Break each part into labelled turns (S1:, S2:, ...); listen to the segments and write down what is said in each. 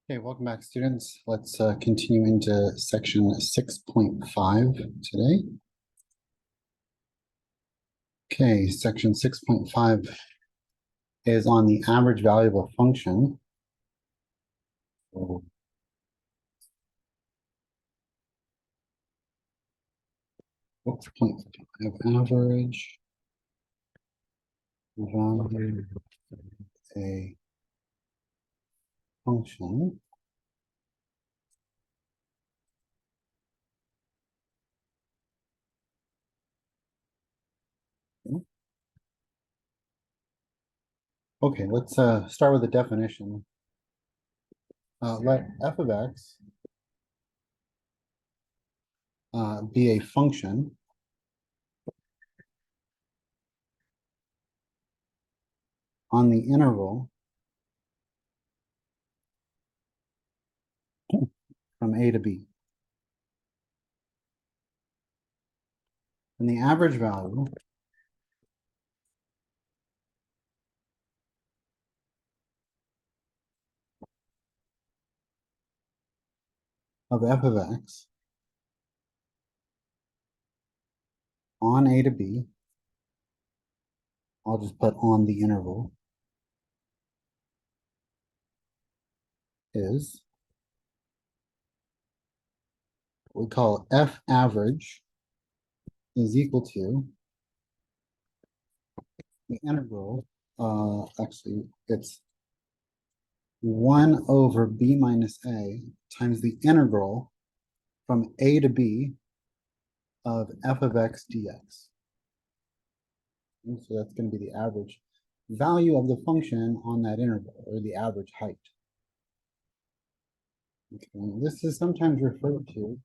S1: Okay, welcome back, students. Let's continue into section 6.5 today. Okay, section 6.5 is on the average value of a function. So, 6.5 average value of a function. Okay, let's start with the definition. Let f of x be a function on the interval from a to b. And the average value of f of x on a to b, I'll just put on the interval, is what we call f average is equal to the integral, actually it's 1 over b minus a times the integral from a to b of f of x dx. And so that's going to be the average value of the function on that interval, or the average height. Okay, this is sometimes referred to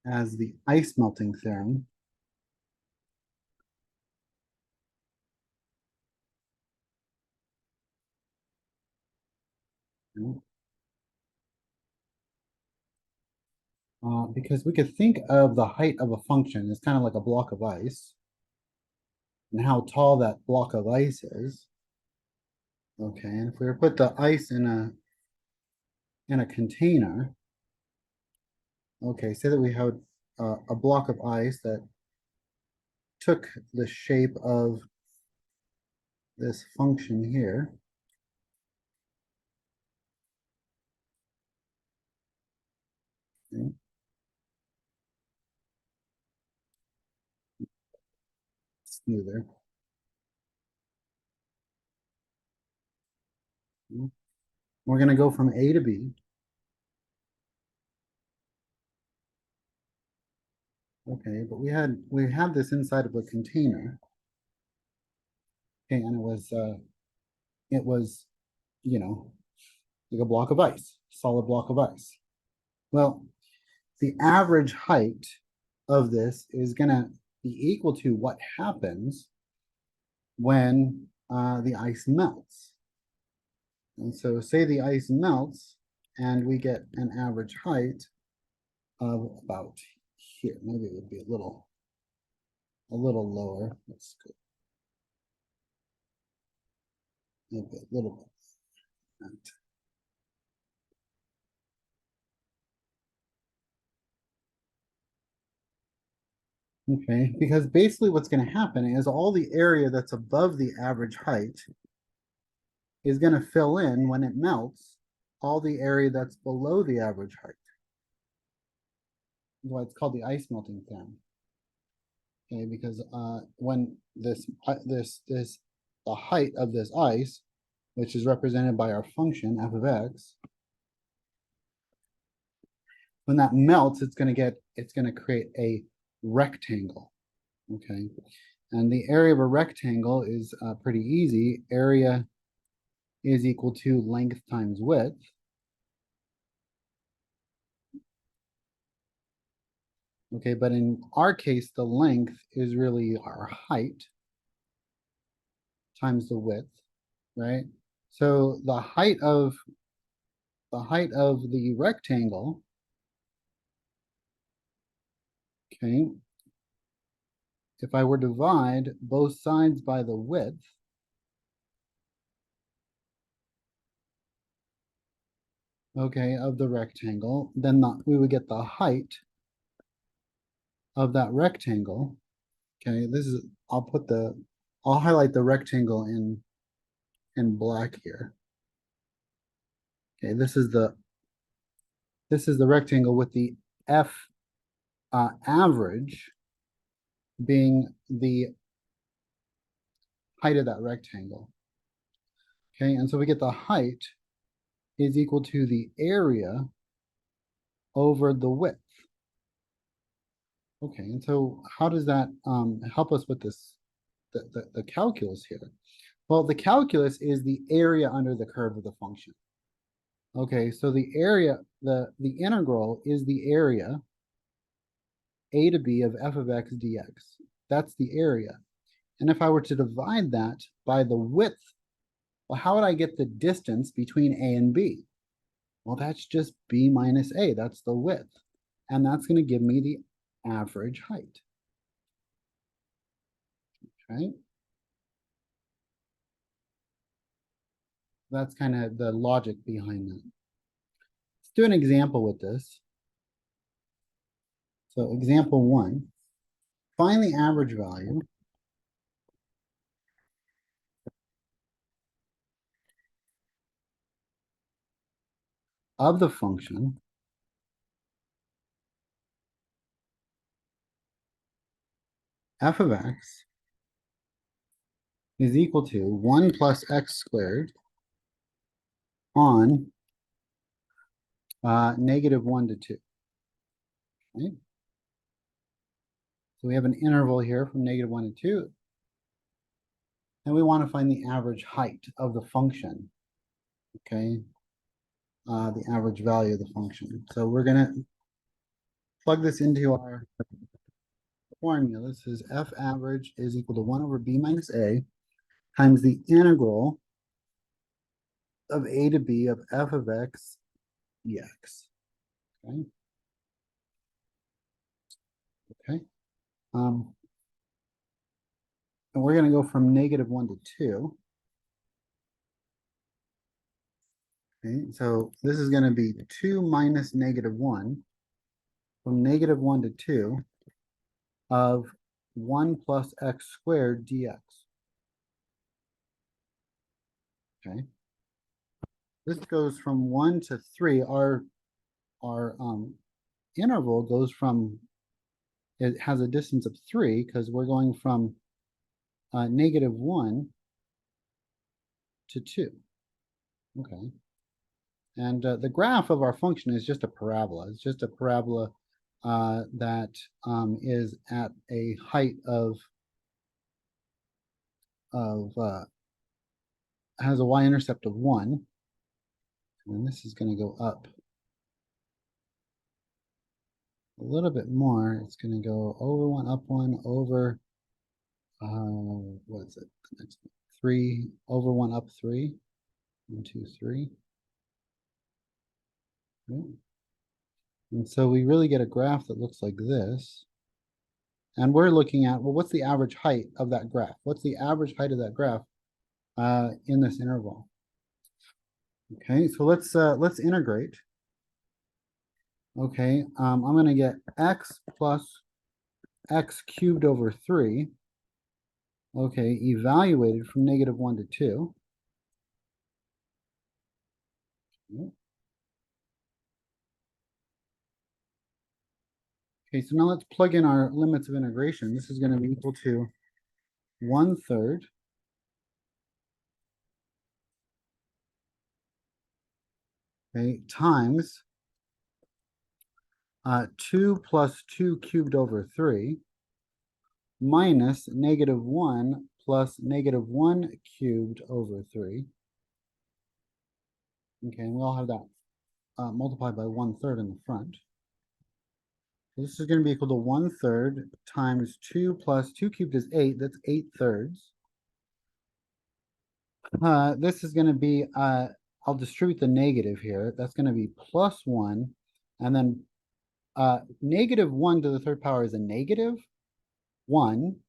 S1: as the ice melting theorem. Because we could think of the height of a function as kind of like a block of ice, and how tall that block of ice is. Okay, and if we were to put the ice in a container, okay, say that we have a block of ice that took the shape of this function here. Okay. Smoother. We're going to go from A to B. Okay, but we had this inside of a container. Okay, and it was, you know, like a block of ice, solid block of ice. Well, the average height of this is going to be equal to what happens when the ice melts. And so say the ice melts and we get an average height of about here. Maybe it would be a little lower. Let's go. Maybe a little bit. Okay, because basically what's going to happen is all the area that's above the average height is going to fill in when it melts all the area that's below the average height. That's why it's called the ice melting theorem. Okay, because when the height of this ice, which is represented by our function f of x, when that melts, it's going to create a rectangle. Okay, and the area of a rectangle is pretty easy. Area is equal to length times width. Okay, but in our case, the length is really our height times the width, right? So the height of the rectangle, okay, if I were to divide both sides by the width, okay, of the rectangle, then we would get the height of that rectangle. Okay, I'll highlight the rectangle in black here. Okay, this is the rectangle with the F average being the height of that rectangle. Okay, and so we get the height is equal to the area over the width. Okay, and so how does that help us with this, the calculus here? Well, the calculus is the area under the curve of the function. Okay, so the area, the integral is the area a to b of f of x dx. That's the area. And if I were to divide that by the width, well, how would I get the distance between a and b? Well, that's just b minus a. That's the width. And that's going to give me the average height. Okay. That's kind of the logic behind that. Let's do an example with this. So example 1, find the average value of the function f of x is equal to 1 plus x squared on negative 1 to 2. Okay. So we have an interval here from negative 1 to 2. And we want to find the average height of the function. Okay. The average value of the function. So we're going to plug this into our formula. This is f average is equal to 1 over b minus a times the integral of a to b of f of x dx. Okay. Okay. And we're going to go from negative 1 to 2. Okay, so this is going to be 2 minus negative 1 from negative 1 to 2 of 1 plus x squared dx. Okay. This goes from 1 to 3. Our interval goes from, it has a distance of 3 because we're going from negative 1 to 2. Okay. And the graph of our function is just a parabola. It's just a parabola that is at a height of has a y-intercept of 1. And this is going to go up a little bit more. It's going to go over 1, up 1, over, what is it? The next one. 3, over 1, up 3. 1, 2, 3. Okay. And so we really get a graph that looks like this. And we're looking at, well, what's the average height of that graph? What's the average height of that graph in this interval? Okay, so let's integrate. Okay, I'm going to get x plus x cubed over 3. Okay, evaluated from negative 1 to 2. Okay, so now let's plug in our limits of integration. This is going to be equal to 1/3 okay, times 2 plus 2 cubed over 3 minus negative 1 plus negative 1 cubed over 3. Okay, and we all have that multiplied by 1/3 in the front. So this is going to be equal to 1/3 times 2 plus 2 cubed is 8. That's 8/3. This is going to be, I'll distribute the negative here. That's going to be plus 1. And then negative 1 to the third power is a negative 1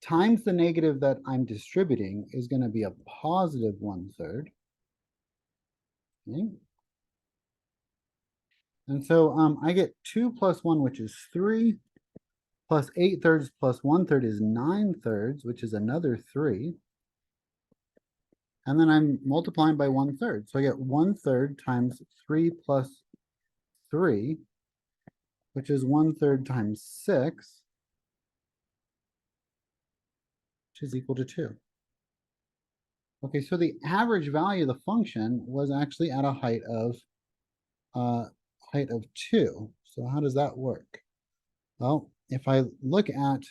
S1: times the negative that I'm distributing is going to be a positive 1/3. Okay. And so I get 2 plus 1, which is 3, plus 8/3 plus 1/3 is 9/3, which is another 3. And then I'm multiplying by 1/3. So I get 1/3 times 3 plus 3, which is 1/3 times 6, which is equal to 2. Okay, so the average value of the function was actually at a height of 2. So how does that work? Well, if I look at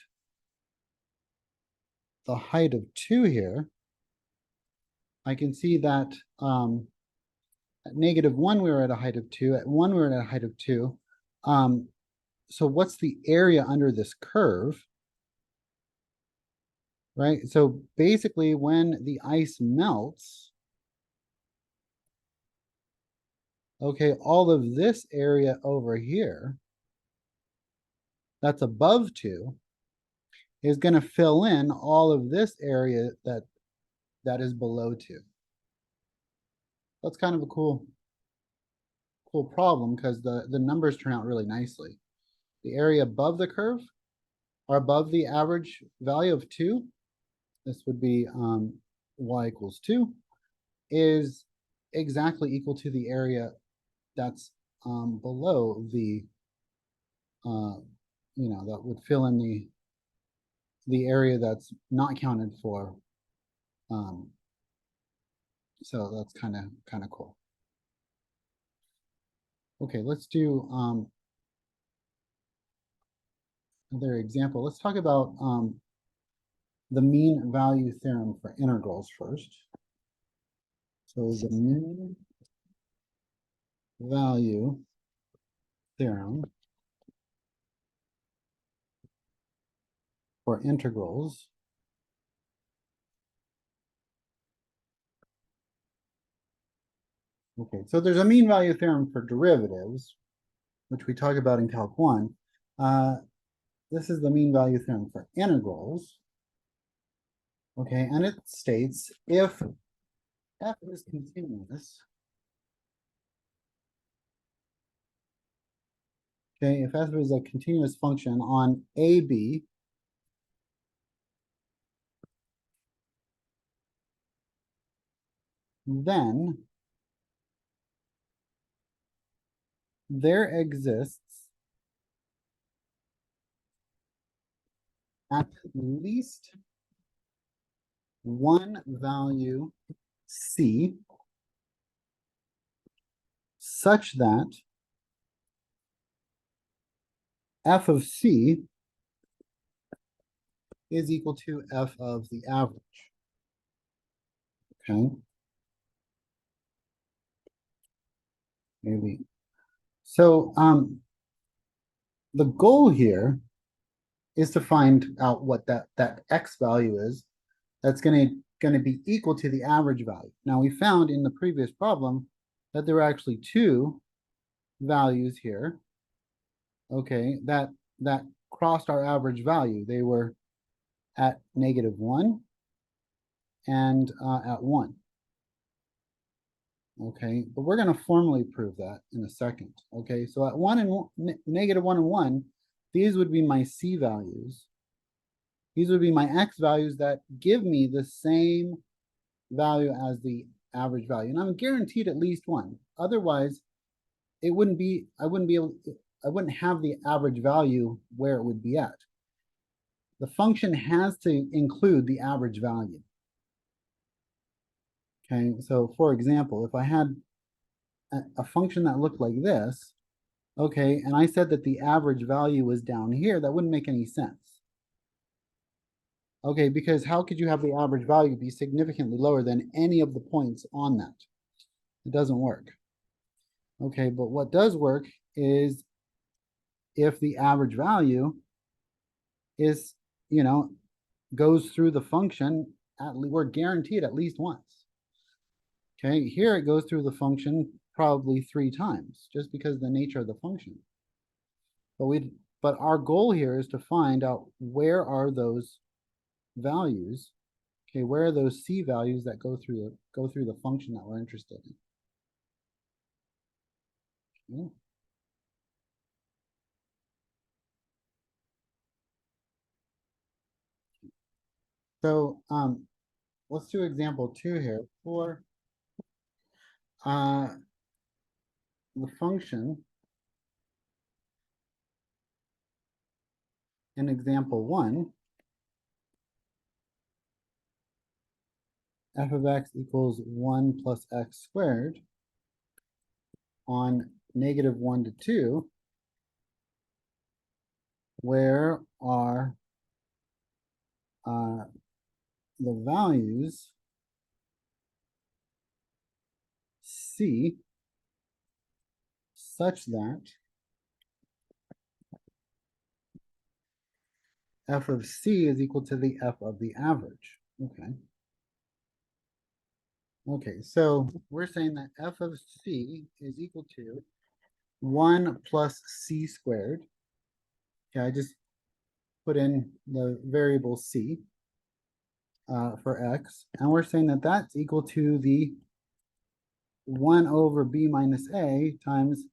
S1: the height of 2 here, I can see that at -1 we were at a height of 2, at 1 we were at a height of 2. So what's the area under this curve? Right? So basically when the ice melts, okay, all of this area over here that's above 2 is going to fill in all of this area that is below 2. That's kind of a cool problem because the numbers turn out really nicely. The area above the curve or above the average value of 2, this would be y equals 2, is exactly equal to the area that's below the, that would fill in the area that's not counted for. So that's kind of cool. Okay, let's do another example. Let's talk about the mean value theorem for integrals first. So the mean value theorem for integrals. Okay, so there's a mean value theorem for derivatives, which we talk about in Calc 1. This is the mean value theorem for integrals. Okay, and it states if f is continuous, okay, if f is a continuous function on AB, then there exists at least one value C such that f of C is equal to f of the average. Okay. Maybe. So the goal here is to find out what that x value is that's going to be equal to the average value. Now we found in the previous problem that there were actually two values here, okay, that crossed our average value. They were at -1 and at 1. Okay, but we're going to formally prove that in a second. Okay, so at -1 and 1, these would be my C values. These would be my X values that give me the same value as the average value. And I'm guaranteed at least one. Otherwise, I wouldn't have the average value where it would be at. The function has to include the average value. Okay, so for example, if I had a function that looked like this, okay, and I said that the average value was down here, that wouldn't make any sense. Okay, because how could you have the average value be significantly lower than any of the points on that? It doesn't work. Okay, but what does work is if the average value is, goes through the function, we're guaranteed at least once. Okay, here it goes through the function probably 3 times, just because of the nature of the function. But our goal here is to find out where are those values. Okay, where are those C values that go through the function that we're interested in? Okay. So, let's do example 2 here for the function in example 1, f of x equals 1 plus x squared on -1 to 2, where are the values c such that f of c is equal to the f of the average. Okay. Okay, so we're saying that f of c is equal to 1 plus c squared. Okay, I just put in the variable c for x, and we're saying that that's equal to the 1 over b minus a times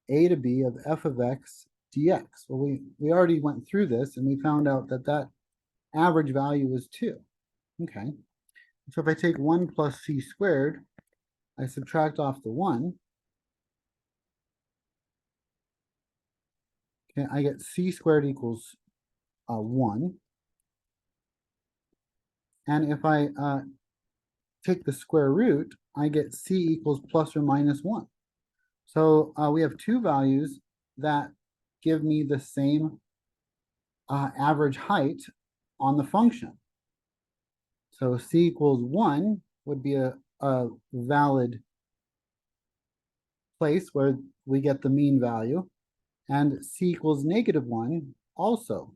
S1: a to b of f of x dx. Well, we already went through this, and we found out that that average value was 2. Okay, so if I take 1 plus c squared, I subtract off the 1. Okay, I get c squared equals 1. And if I take the square root, I get c equals plus or minus 1. So we have two values that give me the same average height on the function. So c equals 1 would be a valid place where we get the mean value, and c equals -1 also.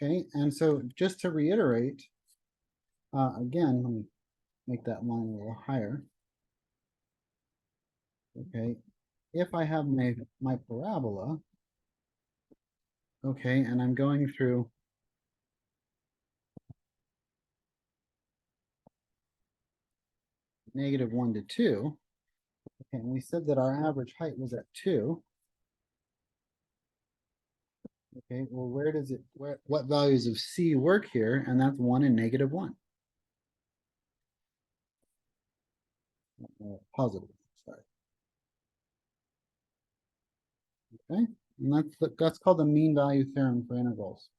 S1: Okay, and so just to reiterate, again, let me make that line a little higher. Okay, if I have my parabola, okay, and I'm going through -1 to 2, okay, and we said that our average height was at 2. Okay, well, what values of c work here? And that's 1 and -1. Positive, sorry. Okay, and that's called the mean value theorem for integrals.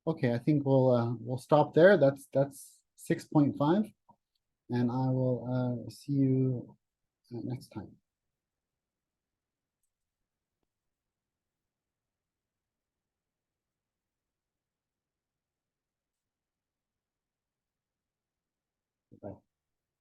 S1: Okay, I think we'll stop there. That's 6.5, and I will see you next time.